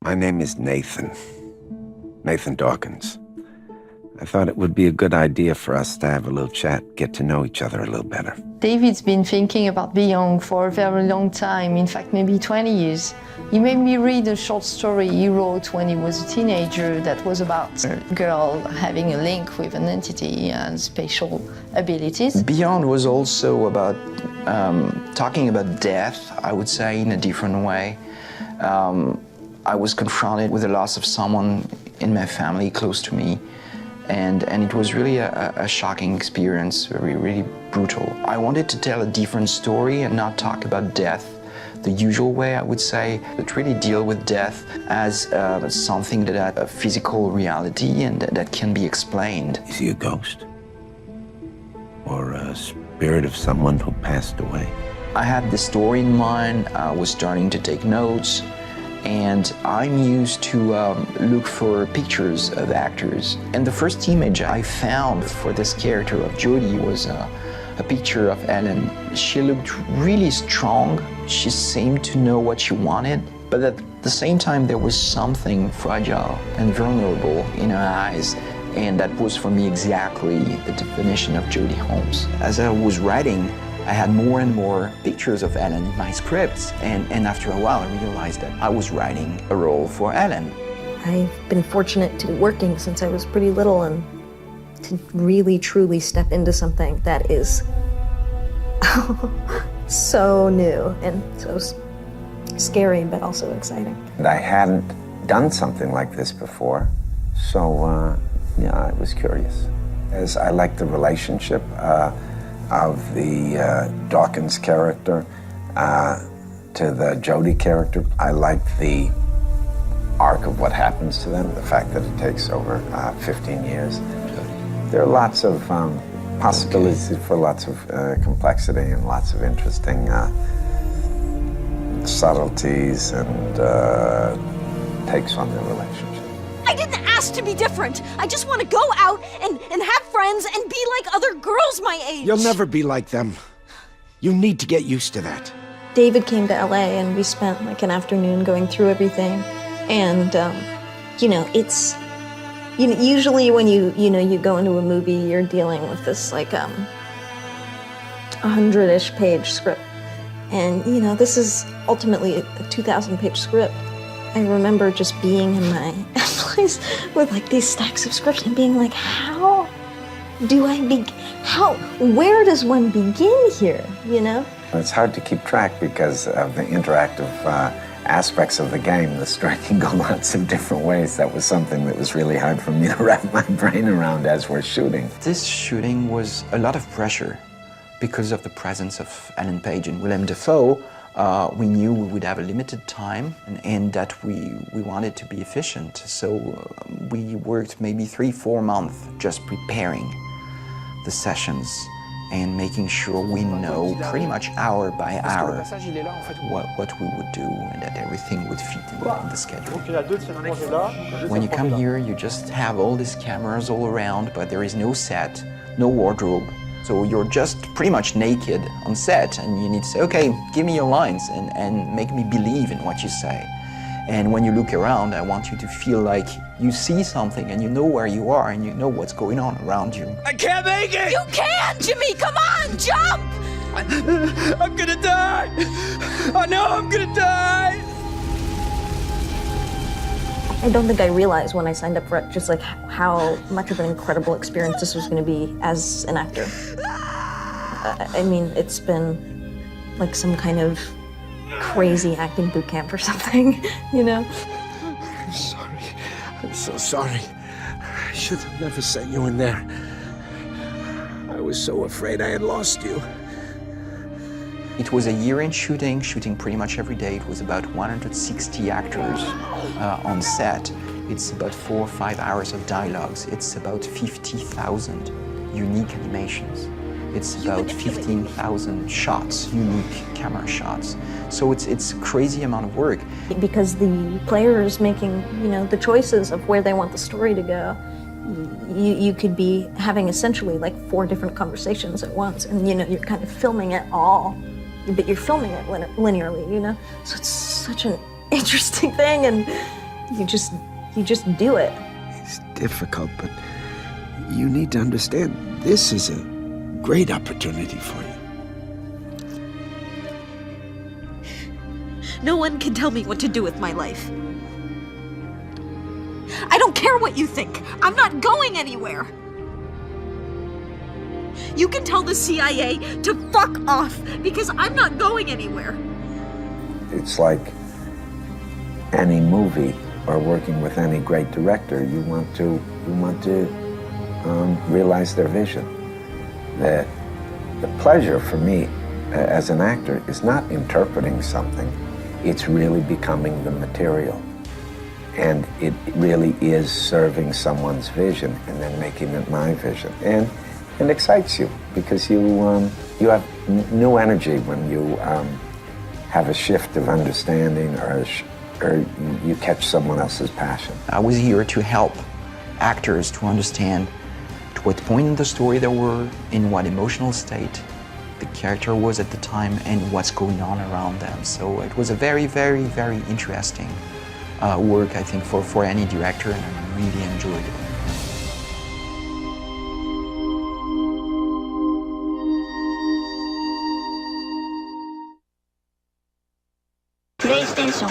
My name is Nathan Dawkins. I thought it would be a good idea for us to have a little chat, get to know each other a little better. David's been thinking about Beyond for a very long time, in fact, maybe 20 years. He made me read a short story he wrote when he was a teenager that was about a girl having a link with an entity and special abilities. Beyond was also about talking about death, I would say, in a different way. I was confronted with the loss of someone in my family close to me. And it was really a shocking experience, really brutal. I wanted to tell a different story and not talk about death the usual way, I would say, but really deal with death as something that had a physical reality and that can be explained. Is he a ghost? Or a spirit of someone who passed away? I had the story in mind, I was starting to take notes, and I'm used to look for pictures of actors. And the first image I found for this character of Jodie was a picture of Ellen. She looked really strong. She seemed to know what she wanted, but at the same time there was something fragile and vulnerable in her eyes. And that was for me exactly the definition of Jodie Holmes. As I was writing, I had more and more pictures of Ellen in my scripts, and after a while I realized that I was writing a role for Ellen. I've been fortunate to be working since I was pretty little and to really truly step into something that is so new and so scary but also exciting. And I hadn't done something like this before, so yeah, I was curious. As I liked the relationship of the Dawkins character to the Jodie character. I liked the arc of what happens to them, the fact that it takes over 15 years. There are lots of possibilities for lots of complexity and lots of interesting subtleties and takes on the relationship. I didn't ask to be different. I just want to go out and have friends and be like other girls my age. You'll never be like them. You need to get used to that. David came to LA and we spent like an afternoon going through everything. And, it's, usually when you go into a movie, you're dealing with this like 100-ish page script. And, this is ultimately a 2,000-page script. I remember just being in my place with like these stacks of scripts and being like, where does one begin here, It's hard to keep track because of the interactive aspects of the game. The story can go lots of different ways. That was something that was really hard for me to wrap my brain around as we're shooting. This shooting was a lot of pressure because of the presence of Ellen Paige and Dafoe. We knew we would have a limited time and that we wanted to be efficient. So we worked maybe 3-4 months just preparing the sessions and making sure we know pretty much hour by hour what we would do and that everything would fit in the schedule. When you come here, you just have all these cameras all around, but there is no set, no wardrobe. So you're just pretty much naked on set and you need to say, okay, give me your lines and make me believe in what you say. And when you look around, I want you to feel like you see something and you know where you are and you know what's going on around you. I can't make it! You can, Jimmy! Come on, jump! I'm gonna die! I know I'm gonna die! I don't think I realized when I signed up for it just like how much of an incredible experience this was going to be as an actor. I mean, it's been like some kind of crazy acting boot camp or something, I'm sorry. I'm so sorry. I should have never sent you in there. I was so afraid I had lost you. It was a year in shooting pretty much every day. It was about 160 actors on set. It's about 4 or 5 hours of dialogues. It's about 50,000 unique animations. It's about 15,000 shots, unique camera shots. So it's a crazy amount of work. Because the player is making, the choices of where they want the story to go, you could be having essentially like 4 different conversations at once, and you know, you're kind of filming it all, but you're filming it linearly, you know? So it's such an interesting thing, and you just do it. It's difficult, but you need to understand this is a great opportunity for you. No one can tell me what to do with my life. I don't care what you think. I'm not going anywhere. You can tell the CIA to fuck off because I'm not going anywhere. It's like any movie or working with any great director. You want to realize their vision. The pleasure for me as an actor is not interpreting something. It's really becoming the material. And it really is serving someone's vision and then making it my vision. And it excites you because you have new energy when you have a shift of understanding or you catch someone else's passion. I was here to help actors to understand to what point in the story they were, in what emotional state the character was at the time, and what's going on around them. So it was a very, very, very interesting work, I think, for any director, and I really enjoyed it. PlayStation